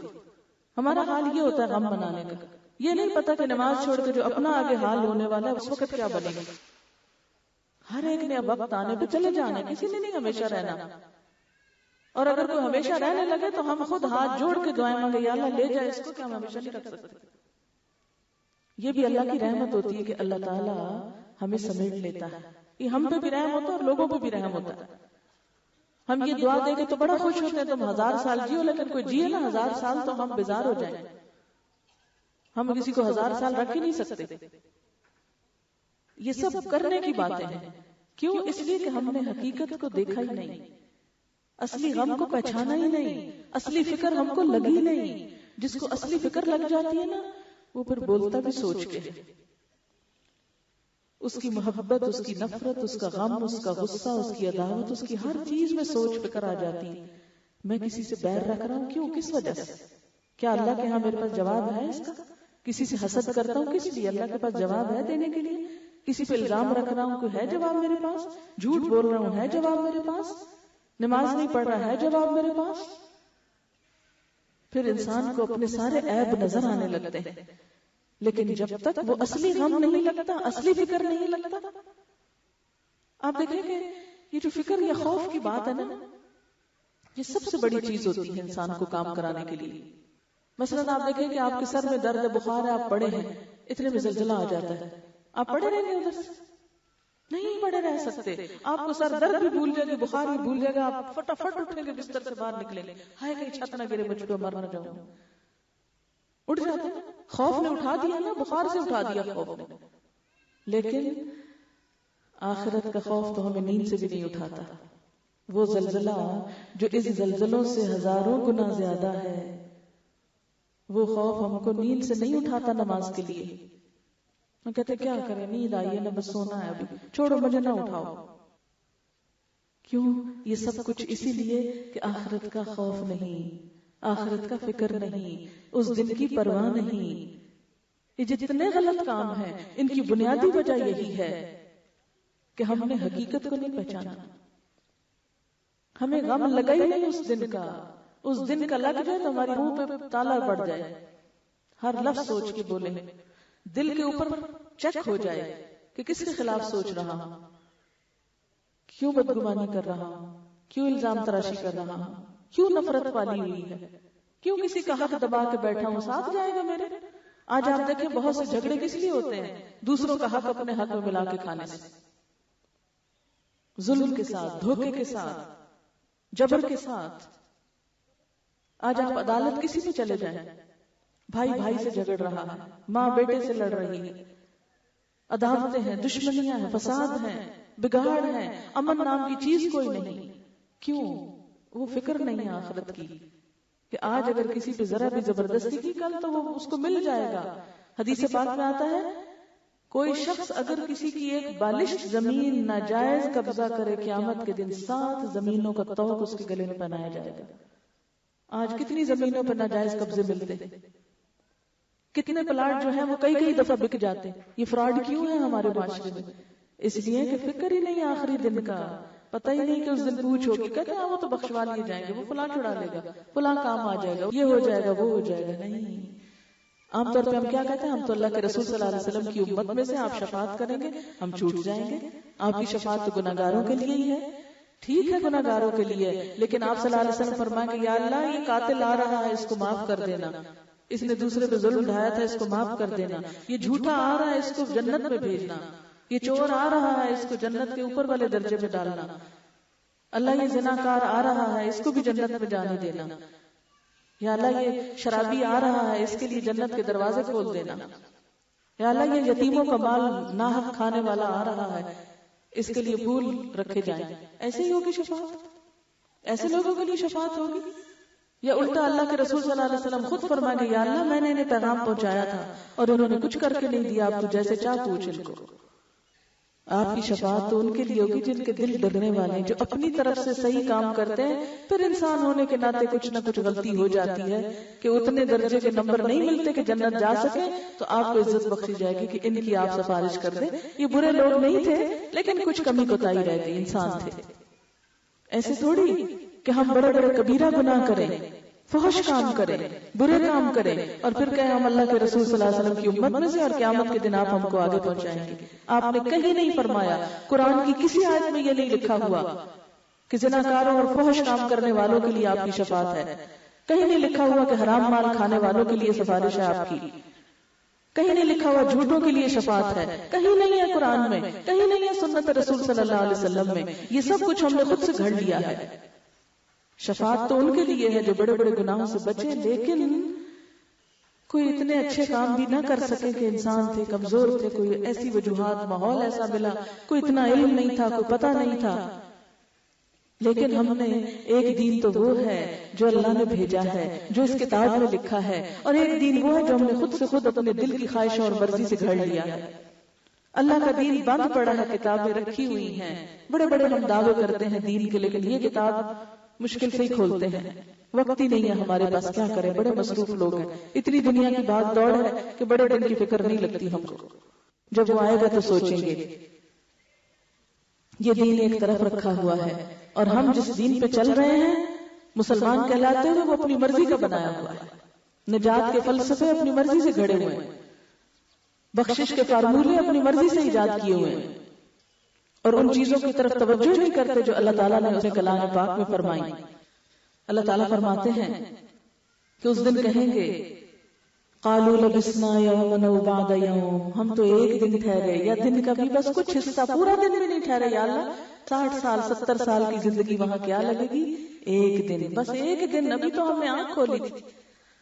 ہمارا حال یہ ہوتا ہے غم منانے کا، یہ نہیں پتا کہ نماز چھوڑ کے جو اپنا آگے حال ہونے والا ہے اس وقت کیا بنے گا۔ ہر ایک نے اب وقت آنے پہ چلے جانا ہے، کسی نے نہیں ہمیشہ رہنا، اور اگر کوئی ہمیشہ رہنے لگے تو ہم خود ہاتھ جوڑ کے دعائیں مانگے، یا اللہ لے جائے اس کو، کہ ہم ہمیشہ نہیں رکھ سکتے۔ یہ بھی اللہ کی رحمت ہوتی ہے کہ اللہ تعالیٰ ہمیں سمیٹ لیتا ہے، یہ ہم پہ بھی رحم ہوتا ہے اور لوگوں پہ بھی رحم ہوتا ہے۔ ہم یہ دعا دے کے تو بڑا خوش ہوتے ہیں تم 1000 سال جیو، لیکن کوئی جیے نا 1000 سال تو ہم بیزار ہو جائیں، ہم کسی کو 1000 سال رکھ ہی نہیں سکتے۔ یہ سب کرنے کی باتیں ہیں، کیوں؟ اس لیے کہ ہم نے حقیقت کو دیکھا ہی نہیں، اصلی غم کو پہچانا ہی نہیں، اصلی فکر ہم کو لگی نہیں۔ جس کو اصلی فکر لگ جاتی ہے نا وہ پھر بولتا بھی سوچ کے، اس کی محبت، اس کی نفرت، اس کا غم، اس کا غصہ، اس کی عداوت، اس کی ہر چیز میں سوچ فکر آ جاتی ہے۔ میں کسی سے بیر رکھ رہا ہوں، کیوں؟ کس وجہ سے؟ کیا اللہ کے ہاں میرے پاس جواب ہے اس کا؟ کسی سے حسد کرتا ہوں کس لیے؟ اللہ کے پاس جواب ہے دینے کے لیے؟ کسی پہ الزام رکھ رہا ہوں، کوئی ہے جواب میرے پاس؟ جھوٹ بول رہا ہوں، ہے جواب میرے پاس؟ نماز نہیں پڑھ رہا ہے جواب میرے پاس؟ پھر انسان کو اپنے سارے عیب نظر آنے لگتے ہیں، لیکن جب تک وہ اصلی غم نہیں لگتا، اصلی فکر نہیں لگتا۔ آپ دیکھیں کہ یہ جو فکر یا خوف کی بات ہے نا، یہ سب سے بڑی چیز ہوتی ہے انسان کو کام کرانے کے لیے۔ مثلاً آپ دیکھیں کہ آپ کے سر میں درد ہے، بخار ہے، آپ پڑے ہیں، اتنے میں زلزلہ آ جاتا ہے، آپ پڑے رہیں گے ادھر سے؟ نہیں پڑے رہ سکتے۔ آپ کو سر درد بھی بھول جائے گا، بخار بھی بھول جائے گا، آپ فٹافٹ اٹھیں گے، بستر سے باہر نکلیں گے، ہائے کہیں چھت نہ گرے، مجھ کو مر نہ جاؤں۔ اٹھ جاتے ہیں، خوف نے اٹھا دیا نا، بخار سے اٹھا دیا خوف نے۔ لیکن آخرت کا خوف تو ہمیں نیند سے بھی نہیں اٹھاتا۔ وہ زلزلہ جو اس زلزلوں سے ہزاروں گنا زیادہ ہے، وہ خوف ہم کو نیند سے نہیں اٹھاتا نماز کے لیے۔ ہم کہتے کیا کریں، نیند آئی ہے نا، بس سونا ہے، ابھی چھوڑو مجھے نہ اٹھاؤ۔ کیوں؟ یہ سب کچھ اسی لیے کہ آخرت کا خوف نہیں، آخرت کا فکر نہیں، اس دن کی پرواہ نہیں۔ یہ جتنے غلط کام ہیں ان کی بنیادی وجہ یہی ہے کہ ہم نے حقیقت کو نہیں پہچانا۔ ہمیں غم لگا ہی نہیں اس دن کا، اس دن کا لگ جائے تو ہماری منہ پہ تالا پڑ جائے، ہر لفظ سوچ کے بولے، دل کے اوپر چیک ہو جائے کہ کس کے خلاف سوچ رہا ہوں، کیوں بدگمانی کر رہا ہوں، کیوں الزام تراشی کر رہا ہوں، کیوں نفرت پالی ہوئی ہے، کیوں کسی کا حق دبا کے بیٹھا ہوں، ساتھ جائے گا میرے۔ آج آپ دیکھیں بہت سے جھگڑے کس لیے ہوتے ہیں؟ دوسروں کا حق اپنے حق میں ملا کے کھانے سے، ظلم کے ساتھ، دھوکے کے ساتھ، جبر کے ساتھ۔ آج آپ عدالت کسی پہ چلے جائیں، بھائی بھائی سے جھگڑ رہا ہے، ماں بیٹے سے لڑ رہی ہے، عداوتیں ہیں، دشمنیاں ہیں، فساد ہیں، بگاڑ ہیں، امن نام کی چیز کوئی نہیں۔ کیوں؟ وہ فکر نہیں ہے آخرت کی کہ آج اگر کسی پہ ذرا بھی زبردستی کی، کل تو وہ اس کو مل جائے گا۔ حدیث پاک میں آتا ہے کوئی شخص اگر کسی کی ایک بالشت زمین ناجائز قبضہ کرے قیامت کے دن 7 زمینوں کا طوق اس کے گلے میں پہنایا جائے گا. آج کتنی زمینوں پر ناجائز قبضے ملتے ہیں، کتنے پلاٹ جو ہیں وہ کئی دفعہ بک جاتے ہیں. یہ فراڈ کیوں ہے ہمارے معاشرے میں؟ اس لیے کہ فکر ہی نہیں آخری دن کا، پتہ ہی نہیں کہ اس دن پوچھ ہوگی، کہتے ہیں وہ تو بخشوا لیے جائیں گے، وہ فلاں چھڑا لے گا، فلاں کام آ جائے گا، یہ ہو جائے گا، وہ ہو جائے گا. نہیں، عام طور پہ ہم کیا کہتے ہیں؟ ہم تو اللہ کے رسول صلی اللہ علیہ وسلم کی امت میں سے، آپ شفاعت کریں گے ہم چھوٹ جائیں گے. آپ کی شفاعت تو گناہگاروں کے لیے ہی ہے. ٹھیک ہے گناہگاروں کے لیے، لیکن آپ صلی اللہ علیہ وسلم فرمائیں کہ یا اللہ یہ قاتل آ رہا ہے اس کو معاف کر دینا، اس نے دوسرے پہ ظلم ڈھایا تھا اس کو معاف کر دینا، یہ جھوٹا آ رہا ہے اس کو جنت میں بھیجنا، یہ چور آ رہا ہے اس کو جنت کے اوپر والے درجے میں ڈالنا، اللہ یہ زناکار آ رہا ہے اس کو بھی جنت میں جانے دینا، یا اللہ یہ شرابی آ رہا ہے اس کے لیے جنت کے دروازے کھول دینا، یا اللہ یہ یتیموں کا مال ناحق کھانے والا آ رہا ہے اس کے لیے پھول رکھے جائیں. ایسے ہی ہوگی شفاعت؟ ایسے لوگوں کے لیے شفاعت ہوگی؟ یا الٹا اللہ کے رسول صلی اللہ علیہ وسلم خود فرمائیں گے یا اللہ میں نے انہیں پیغام پہنچایا تھا اور انہوں نے کچھ کر کے نہیں دیا، آپ تو جیسے چاہ پوچھ ان کو. آپ کی شفاعت تو ان کے لیے ہوگی جن کے دل ڈرنے والے ہیں، جو اپنی طرف سے صحیح کام کرتے ہیں، پھر انسان ہونے کے ناطے کچھ نہ کچھ غلطی ہو جاتی ہے کہ اتنے درجے کے نمبر نہیں ملتے کہ جنت جا سکے، تو آپ کو عزت بخشی جائے گی کہ ان کی آپ سفارش کر دیں. یہ برے لوگ نہیں تھے لیکن کچھ کمی کوتاہی رہ گئی، انسان تھے. ایسے تھوڑی کہ ہم بڑے بڑے کبیرہ گناہ کریں، فحش کام کریں، برے کام کریں اور پھر کہیں ہم اللہ کے رسول صلی اللہ علیہ وسلم کی امت میں سے اور قیامت کے دن آپ ہم کو آگے پہنچائیں گے. آپ نے کہیں نہیں فرمایا، قرآن کی کسی آیت میں یہ نہیں لکھا ہوا کہ زناکاروں اور فحش کام کرنے والوں کے لیے آپ کی شفاعت ہے. کہیں نہیں لکھا ہوا کہ حرام مال کھانے والوں کے لیے سفارش ہے آپ کی. کہیں نہیں لکھا ہوا جھوٹوں کے لیے شفاعت ہے. کہیں نہیں ہے قرآن میں، کہیں نہیں ہے سنت رسول صلی اللہ علیہ وسلم میں. یہ سب کچھ ہم نے خود سے گھڑ لیا ہے. شفاعت تو ان کے لیے ہے جو بڑے بڑے گناہوں سے بچے، لیکن کوئی اتنے اچھے کام بھی نہ کر سکے کہ انسان تھے، کمزور تھے، کوئی ایسی وجوہات، ماحول ایسا ملا، کوئی اتنا علم نہیں تھا، کوئی پتہ نہیں تھا. لیکن ہم نے ایک دین تو وہ ہے جو اللہ نے بھیجا ہے، جو اس کتاب میں لکھا ہے، اور ایک دین وہ ہے جو ہم نے خود سے خود اپنے دل کی خواہشوں اور مرضی سے گھڑ لیا ہے. اللہ کا دین بند پڑا ہے، کتابیں رکھی ہوئی ہیں، بڑے بڑے ہم دعوے کرتے ہیں دین کے، لیکن یہ کتاب مشکل سے ہی کھولتے ہیں. وقت ہی نہیں ہے ہمارے پاس، کیا کریں، بڑے مصروف لوگ ہیں، اتنی دنیا کی بھاگ دوڑ ہے کہ بڑے دن کی فکر نہیں لگتی ہم کو. جب وہ آئے گا تو سوچیں گے. یہ دین ایک طرف رکھا ہوا ہے اور ہم جس دین پہ چل رہے ہیں مسلمان کہلاتے ہیں، وہ اپنی مرضی کا بنایا ہوا ہے. نجات کے فلسفے اپنی مرضی سے گھڑے ہوئے ہیں، بخشش کے فارمولے اپنی مرضی سے ایجاد کیے ہوئے ہیں، اور ان چیزوں کی طرف توجہ نہیں کرتے جو اللہ تعالیٰ نے اسے کلام پاک میں فرمائی. اللہ تعالیٰ فرماتے ہیں کہ اس دن کہیں گے قالوا لبسنا یوما او بعض یوم، ہم تو ایک دن ٹھہرے یا دن کا بھی بس کچھ حصہ، پورا دن بھی نہیں ٹھہرے. یا اللہ 60 سال 70 سال کی زندگی وہاں کیا لگے گی؟ ایک دن، بس ایک دن. ابھی تو ہم نے آنکھ کھولی تھی.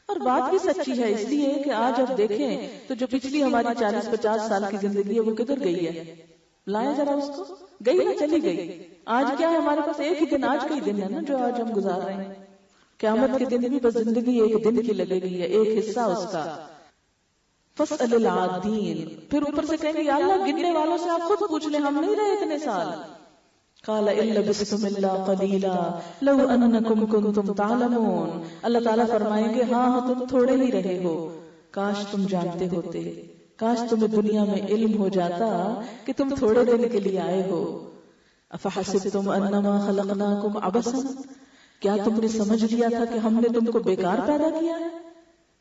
اور بات بھی سچی ہے، اس لیے کہ آج اب دیکھیں تو جو پچھلی ہماری 40-50 سال کی زندگی ہے وہ کدھر گئی ہے؟ لائیں ذرا اس کو، گئی نہ چلی گئی. آج کیا ہے ہمارے پاس؟ ایک ہی دن، آج کا ہی دن ہے نا جو آج ہم گزار رہے ہیں. قیامت کے دن بھی بس زندگی ایک دن کی لگے گی ہے، ایک حصہ اس کا. فاسأل العادین، پھر اوپر سے کہیں گے یا اللہ گننے والوں سے آپ خود پوچھ لیں، ہم نہیں رہے اتنے سال. قال ان لبثتم الا قلیلا لو انکم کنتم تعلمون، اللہ تعالیٰ فرمائیں گے ہاں تم تھوڑے ہی رہے ہو، کاش تم جانتے ہوتے، کاش تمہیں دنیا میں علم ہو جاتا کہ تم تھوڑے دن کے لیے آئے ہو. افحسبتم انما خلقناکم عبثا، کیا تم نے سمجھ لیا تھا کہ ہم نے تم کو بیکار پیدا کیا ہے؟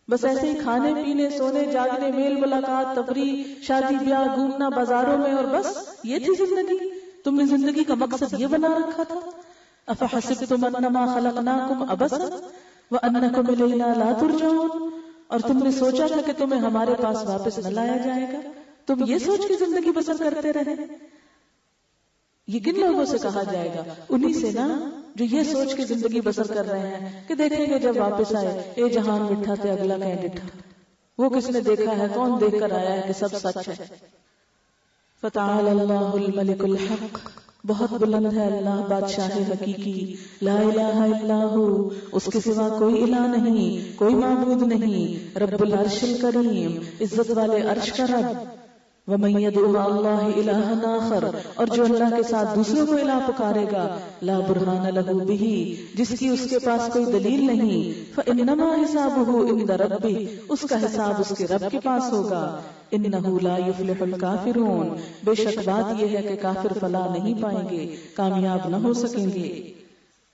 بس ایسے ہی کھانے پینے، سونے جاگنے، میل ملاقات، تفریح، شادی بیاہ، گھومنا بازاروں میں، اور بس یہ تھی زندگی؟ تم نے زندگی کا مقصد یہ بنا رکھا تھا؟ افحسبتم انما خلقناکم عبثا وانکم الینا لا ترجعون، اور تم نے سوچا تھا کہ تمہیں ہمارے پاس واپس نہ لایا جائے گا؟ تم یہ سوچ کے زندگی بسر کرتے رہے. یہ کن لوگوں سے کہا جائے گا؟ انہی سے نا جو یہ سوچ کے زندگی بسر کر رہے ہیں کہ دیکھیں گے جب واپس آئے، اے جہان مٹھا تے اگلا کہیں ڈٹھا. وہ کس نے دیکھا ہے؟ کون دیکھ کر آیا ہے کہ سب سچ ہے؟ فتعالى اللہ الملک الحق، بہت بلند ہے اللہ بادشاہ حقیقی، لا الہ الا ہو، اس کے سوا کوئی الہ نہیں، کوئی معبود نہیں، رب العرش الکریم، عزت والے عرش کا رب، وَمَن يَدْعُ مَعَ اللَّهِ إِلَٰهًا آخَرَ، اور جو اللہ کے ساتھ دوسروں کو الہ پکارے گا، لا برہان لہ بہ، جس کی اس کے پاس کوئی دلیل نہیں، فإنما حسابہ عند ربہ، اس کا حساب اس کے رب کے پاس ہوگا، انہ لا یفلح الکافرون، بے شک بات یہ ہے کہ کافر فلاح نہیں پائیں گے، کامیاب نہ ہو سکیں گے۔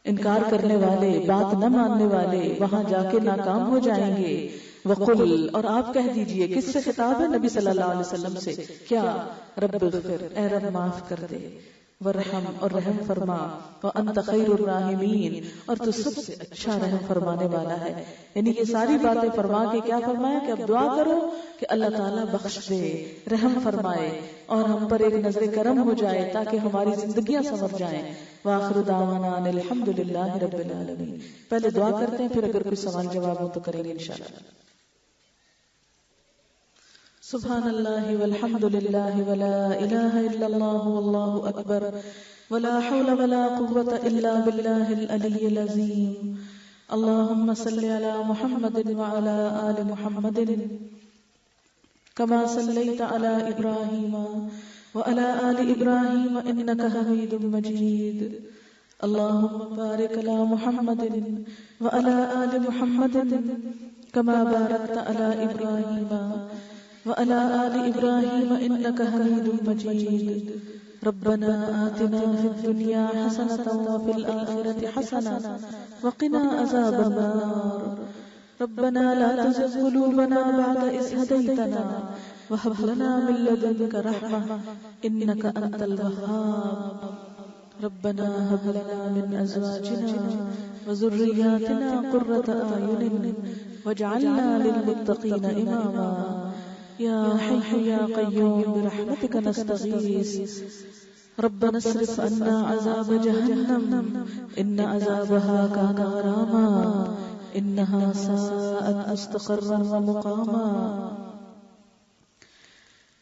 انکار کرنے والے، بات نہ ماننے والے وہاں جا کے ناکام ہو جائیں گے۔ وقل، اور آپ کہہ دیجئے، کس سے خطاب ہے؟ نبی صلی اللہ علیہ وسلم سے، کیا؟ رب اغفر، اے رب معاف کر دے، ورحم، اور رحم فرما، وانت خیر الراحمین، اور تو سب سے اچھا رحم فرمانے والا ہے۔ یعنی یہ ساری باتیں فرما کے کیا فرمایا کہ اب دعا کرو کہ اللہ تعالیٰ بخش دے، رحم فرمائے، اور ہم پر ایک نظر کرم ہو جائے تاکہ ہماری زندگیاں سنور جائیں۔ وآخر دعوانا ان الحمد للہ رب العالمین۔ پہلے دعا کرتے ہیں، پھر اگر کوئی سوال جواب ہو تو کریں گے انشاءاللہ۔ سبحان اللہ والحمد للہ ولا الہ الا اللہ واللہ اکبر ولا حول ولا قوة الا باللہ العلی العظیم۔ اللہم صل علی محمد وعلی آل محمد کما صلیت علی ابراہیم وعلی آل ابراہیم انک حمید مجید۔ اللہم بارک علی محمد وعلی آل محمد کما بارکت علی ابراہیم وعلى آل إبراهيم إنك حميد مجيد۔ ربنا آتنا في الدنيا حسنة وفي الآخرة حسنة وقنا عذاب النار۔ ربنا لا تزغ قلوبنا بعد إذ هديتنا وهب لنا من لدنك رحمة إنك أنت الوهاب۔ ربنا هب لنا من أزواجنا وذرياتنا قرة أعين واجعلنا للمتقين إماما۔ یا حی یا قیوم برحمتک نستغیث، ربنا اصرف عنا عذاب جہنم ان عذابها کان غراما انها ساءت مستقرا ومقاما۔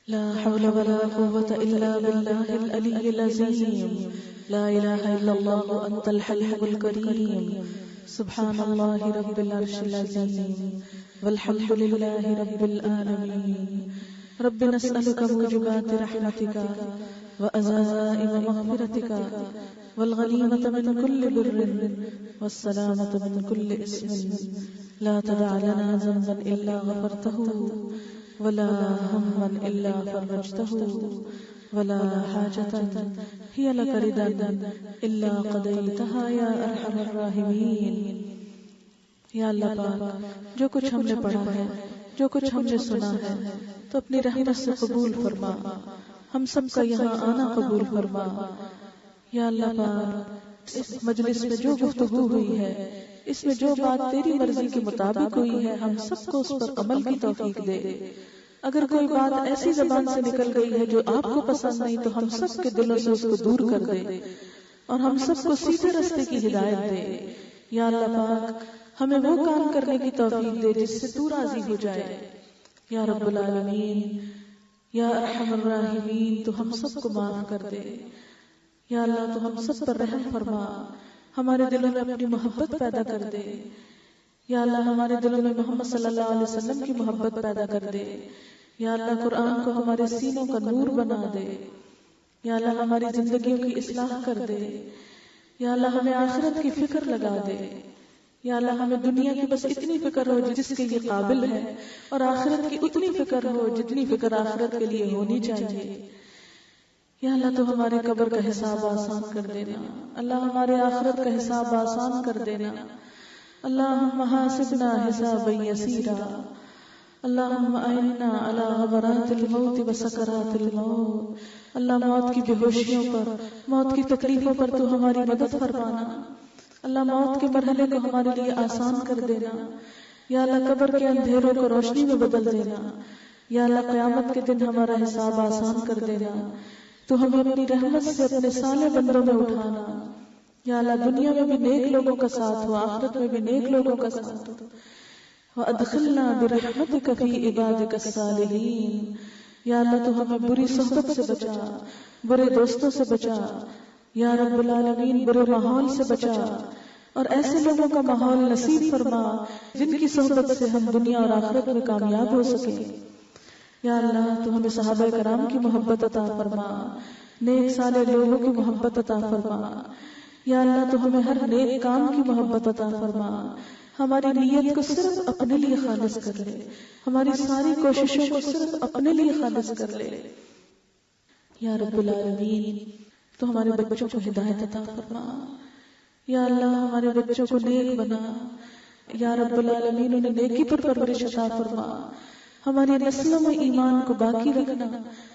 لا حول ولا قوة الا باللہ العلی العظیم۔ لا الہ الا اللہ انت الحلیم الکریم۔ سبحان اللہ رب العرش العظیم والحمد للہ رب العالمین۔ رب نسألک موجبات رحمتک وعزائم مغفرتک والغنیمة من كل بر والسلامة من كل اسم۔ لا تدع لنا ذنبا الا غفرته ولا هما الا فرجته ولا حاجة هي لك ردا الا قضيتها يا ارحم الراحمین۔ یا اللہ پاک، جو کچھ ہم نے پڑھا ہے، جو کچھ ہم نے سنا ہے، تو اپنی رحمت سے قبول فرما، ہم سب کا یہاں آنا قبول فرما۔ یا اللہ پاک، اس مجلس میں جو گفتگو ہوئی ہے، اس میں جو بات تیری مرضی کے مطابق ہوئی ہے، ہم سب کو اس پر عمل کی توفیق دے۔ اگر کوئی بات ایسی زبان سے نکل گئی ہے جو آپ کو پسند نہیں، تو ہم سب کے دلوں سے اس کو دور کر دے اور ہم سب کو سیدھے راستے کی ہدایت دے۔ یا اللہ پاک، ہمیں وہ کام کرنے کی توفیق دے جس سے تو راضی ہو جائے۔ یا رب العالمین، یا ارحم الراحمین، تو ہم سب کو معاف کر دے۔ یا اللہ، تو ہم سب پر رحم فرما، ہمارے دلوں میں اپنی محبت پیدا کر دے۔ یا اللہ، ہمارے دلوں میں محمد صلی اللہ علیہ وسلم کی محبت پیدا کر دے۔ یا اللہ، قرآن کو ہمارے سینوں کا نور بنا دے۔ یا اللہ، ہماری زندگیوں کی اصلاح کر دے۔ یا اللہ، ہمیں آخرت کی فکر لگا دے۔ یا اللہ، ہمیں دنیا کی بس اتنی فکر ہو جس کے لیے قابل ہے، اور آخرت کی اتنی فکر ہو جتنی فکر آخرت کے لیے ہونی چاہیے۔ یا اللہ، تو ہمارے قبر کا حساب آسان کر دینا۔ اللہ، ہمارے آخرت کا حساب آسان کر دینا۔ اللہم حاسبنا حسابا یسیرا، اللہم اعنا علی غبرات الموت وسکرات الموت۔ اللہ، موت کی بے ہوشیوں پر، موت کی تکلیفوں پر تو ہماری مدد فرمانا۔ اللہ، موت کے مرحلے کو ہمارے لیے آسان کر دینا۔ یا اللہ، قبر کے اندھیروں کو روشنی میں بدل دینا۔ یا اللہ، قیامت کے دن ہمارا حساب آسان کر دینا۔ تو ہمیں اپنی رحمت سے اپنے صالح بندوں میں اٹھانا۔ یا اللہ، دنیا میں بھی نیک لوگوں کا ساتھ ہو، آخرت میں بھی نیک لوگوں کا ساتھ ہو۔ وَأَدْخِلْنَا بِرَحْمَتِكَ فِي عِبَادِكَ الصَّالِحِينَ۔ یا اللہ، تو ہمیں بری صحبت سے بچا، برے دوستوں سے بچا۔ یا رب العالمین، برے ماحول سے بچا، اور ایسے لوگوں کا ماحول نصیب فرما جن کی صحبت سے ہم دنیا اور آخرت میں کامیاب ہو سکیں۔ یا اللہ تو ہمیں صحابہ کرام کی محبت عطا فرما، نیک صالح لوگوں کی محبت عطا فرما. یا اللہ تو ہمیں ہر نیک کام کی محبت عطا فرما. ہماری نیت کو صرف اپنے لیے خالص کر لے، ہماری ساری کوششوں کو صرف اپنے لیے خالص کر لے. یا رب العالمین تو ہمارے بچوں کو ہدایت عطا فرما. یا اللہ ہمارے بچوں کو نیک بنا. یا رب العالمین انہیں نیکی پر پرورش عطا فرما. ہماری نسلوں میں ایمان کو باقی رکھنا،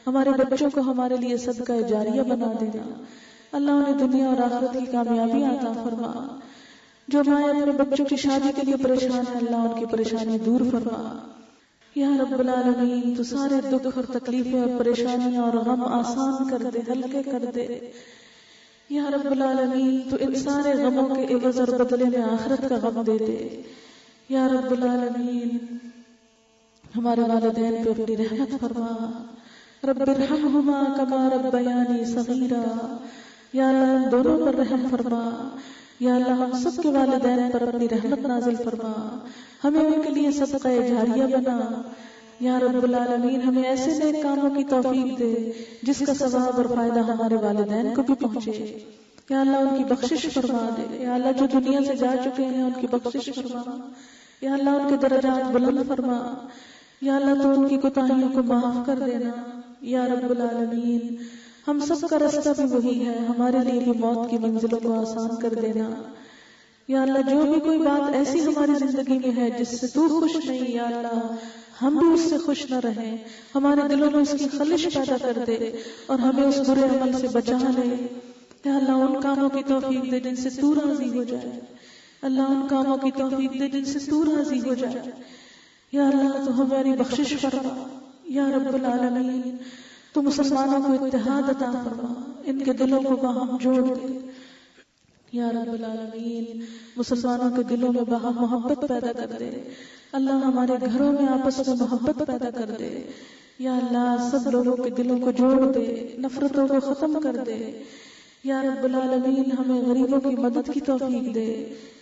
ہمارے بچوں کو ہمارے لیے صدقہ جاریہ بنا دینا. اللہ انہیں دنیا اور آخرت کی کامیابی عطا فرما. جو مائیں اپنے بچوں کی شادی کے لیے پریشان ہیں، اللہ ان کی پریشانی دور فرما. یا رب العالمین تو سارے دکھ اور تکلیفیں اور پریشانیاں اور غم آسان کر دے، ہلکے کر دے. یا رب العالمین تو ان سارے غموں کے عوض اور بدلے میں آخرت کا غم دے دے. یا رب العالمین ہمارے والدین پہ اپنی رحمت فرما. رب ارحمہما کما ربیانی صغیرا. یا اللہ ہم دونوں پر رحم فرما. یا اللہ ہم سب کے والدین پر اپنی رحمت نازل فرما، ہمیں ان کے لیے صدقہ جاریہ بنا. یا رب العالمین ہمیں ایسے نیک کاموں کی توفیق دے جس کا ثواب اور فائدہ ہمارے والدین کو بھی پہنچے. یا اللہ ان کی بخشش فرما دے. یا اللہ جو دنیا سے جا چکے ہیں ان کی بخشش فرما. یا اللہ ان کے درجات بلند فرما. یا اللہ تو ان کی کوتاہیوں کو معاف کر دینا. یا رب العالمین ہم سب کا راستہ بھی وہی ہے، ہمارے لیے بھی موت کی منزلوں کو آسان کر دینا. یا اللہ جو بھی کوئی بات ایسی ہماری زندگی میں ہے جس سے تو خوش نہیں، یا اللہ ہم بھی اس سے خوش نہ رہیں، ہمارے دلوں میں اس کی خلش پیدا کر دے اور ہمیں اس برے عمل سے بچا لے. یا اللہ ان کاموں کی توفیق دے جن سے تو راضی ہو جائے. اللہ ان کاموں کی توفیق دے جن سے تو راضی ہو جائے. یا اللہ تو ہماری بخشش فرما. یا رب العالمین تو مسلمانوں کو اتحاد عطا فرما، ان کے دلوں کو باہم جوڑ دے. یا رب العالمین مسلمانوں کے دلوں میں باہم محبت پیدا کر دے. اللہ ہمارے گھروں میں آپس میں محبت پیدا کر دے. یا اللہ سب لوگوں کے دلوں کو جوڑ دے، نفرتوں کو ختم کر دے. یا رب العالمین ہمیں غریبوں کی مدد کی توفیق دے.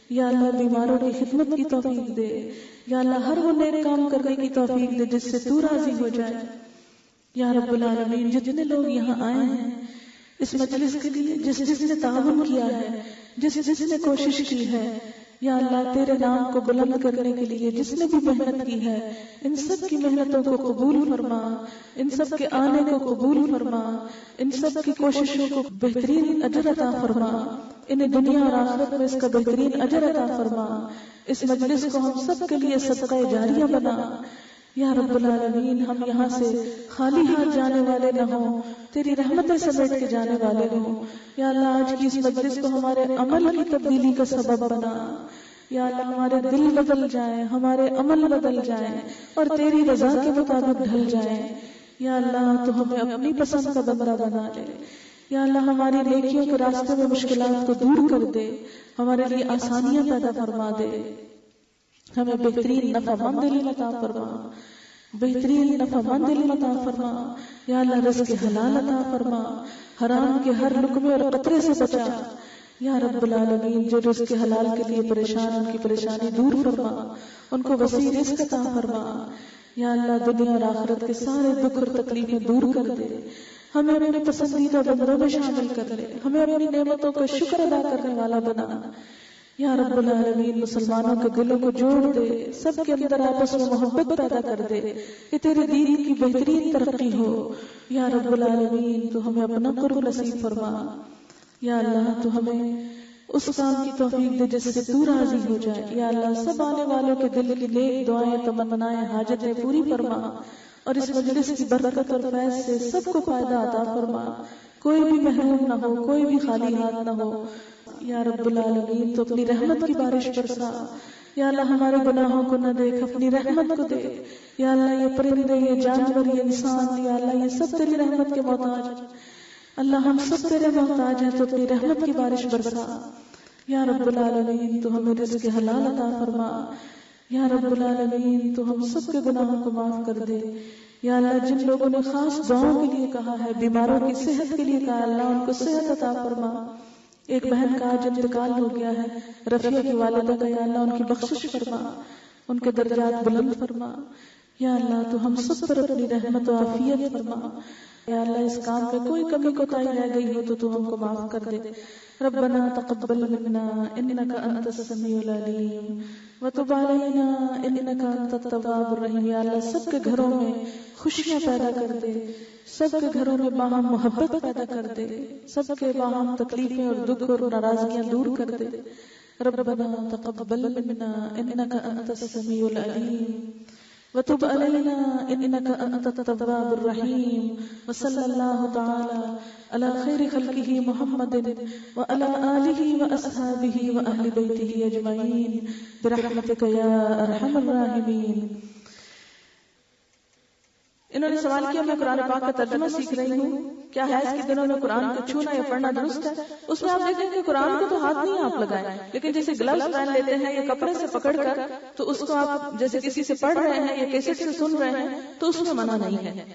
یا اللہ بیماروں کی خدمت کی توفیق دے. یا اللہ ہر وہ نیک کام کرنے کی توفیق دے جس سے تو راضی ہو جائے. یا رب العالمین جتنے لوگ یہاں آئے ہیں اس مجلس کے لیے، جس نے تعاون کیا ہے، جس نے کوشش کی ہے، یا اللہ تیرے نام کو بلند کرنے کے لیے جس نے بھی محنت کی ہے، ان سب کی محنتوں کو قبول فرما، ان سب کے آنے کو قبول فرما، ان سب کی کوششوں کو بہترین اجر عطا فرما، انہیں دنیا اور آخرت میں اس کا بہترین اجر عطا فرما. اس مجلس کو ہم سب کے لیے صدقہ جاریہ بنا. یا رب العالمین ہم یہاں سے خالی ہاتھ جانے والے نہ ہوں، تیری رحمتیں سمیٹ کے جانے والے ہوں. یا اللہ آج کی اس مجلس کو ہمارے عمل کی تبدیلی کا سبب بنا. یا اللہ ہمارے دل بدل جائیں، ہمارے عمل بدل جائیں اور تیری رضا کے مطابق ڈھل جائیں. یا اللہ تو ہمیں اپنی پسند کا بندہ بنا لے. یا اللہ ہماری نیکیوں کے راستے میں مشکلات کو دور کر دے، ہمارے لیے آسانیاں پیدا فرما دے. ہمیں بہترین نفع مند علم عطا فرما، بہترین نفع مند علم عطا فرما. یا اللہ رزق حلال عطا فرما، حرام کے ہر لقمے اور قطرے سے بچا. یا رب العالمین جو رزق حلال کے لیے پریشان ان کی پریشانی دور فرما، ان کو وسیع رزق عطا فرما. یا اللہ دنیا اور آخرت کے سارے دکھ اور تکلیفیں دور کر دے، ہمیں اپنے پسندیدہ بندوں میں شامل کر لے، ہمیں اپنی نعمتوں کا شکر ادا کرنے والا بنا. یا رب العالمین مسلمانوں کے دلوں کو جوڑ دے، سب کے اندر آپس میں محبت پیدا کر دے کہ تیرے دین کی بہترین ترقی ہو. یا رب العالمین تو ہمیں اپنا قرب نصیب فرما. یا اللہ تو ہمیں اس کام کی توفیق دے جس سے تو راضی ہو جائے. یا اللہ سب آنے والوں کے دل کی نیک دعائیں، تمنائیں، حاجتیں پوری فرما اور اس مجلس کی برکت اور فیض سے سب کو فائدہ عطا فرما. کوئی بھی محروم نہ ہو، کوئی بھی خالی ہاتھ نہ ہو. یا رب العالمین تو اپنی رحمت کی بارش برسا. یا اللہ ہمارے گناہوں کو نہ دیکھ، اپنی رحمت کو دے. یا اللہ یہ پرندے، یہ جانور، یہ انسان، یا اللہ یہ سب تیری رحمت کے محتاج. اللہ ہم سب تیرے محتاج ہیں، تو اپنی رحمت کی بارش برسا. یا رب العالمین تو ہمیں رزق حلال عطا فرما. یا رب العالمین تو ہم سب کے گناہوں کو معاف کر دے. یا اللہ جن لوگوں نے خاص دعاؤں کے لیے کہا ہے، بیماروں کی صحت کے لیے کہا، اللہ ان کو صحت عطا فرما. ایک بہن کا آج انتقال ہو گیا ہے، رفیہ کی والدہ کا، یا اللہ ان کی بخشش فرما، ان کے درجات بلند فرما. یا اللہ تو ہم سب پر اپنی رحمت و عافیت فرما. یا اللہ اس کام میں کوئی کمی کوتاہی رہ گئی ہو تو ہم کو معاف کر دے. ربنا تقبل منا انك انت السميع العليم وتب علينا انك انت التواب الرحيم. یا اللہ سب کے گھروں میں خوشیاں پیدا کر دے, سب کے گھروں میں باہم محبت پیدا کر دے, سب کے باہم تکلیفیں اور دکھ اور ناراضگیاں دور کر دے. ربنا تقبل منا انك انت السميع العليم وتب علينا انك انت التواب الرحيم. وصلى الله تعالى على خير خلقه محمد وعلى آله واصحابه واهل بيته اجمعين برحمتك يا ارحم الراحمين. انہوں نے سوال کیا, میں قرآن پاک کا ترجمہ سیکھ رہی ہوں, کیا حیض کے دنوں میں قرآن کو چھونا یا پڑھنا درست ہے؟ اس میں آپ دیکھیں کہ قرآن کو تو ہاتھ نہیں آپ لگائیں, لیکن جیسے گلوز پہن لیتے ہیں یا کپڑے سے پکڑ کر, تو اس کو آپ جیسے کسی سے پڑھ رہے ہیں یا کیسٹ سے سن رہے ہیں تو اس میں منع نہیں ہے.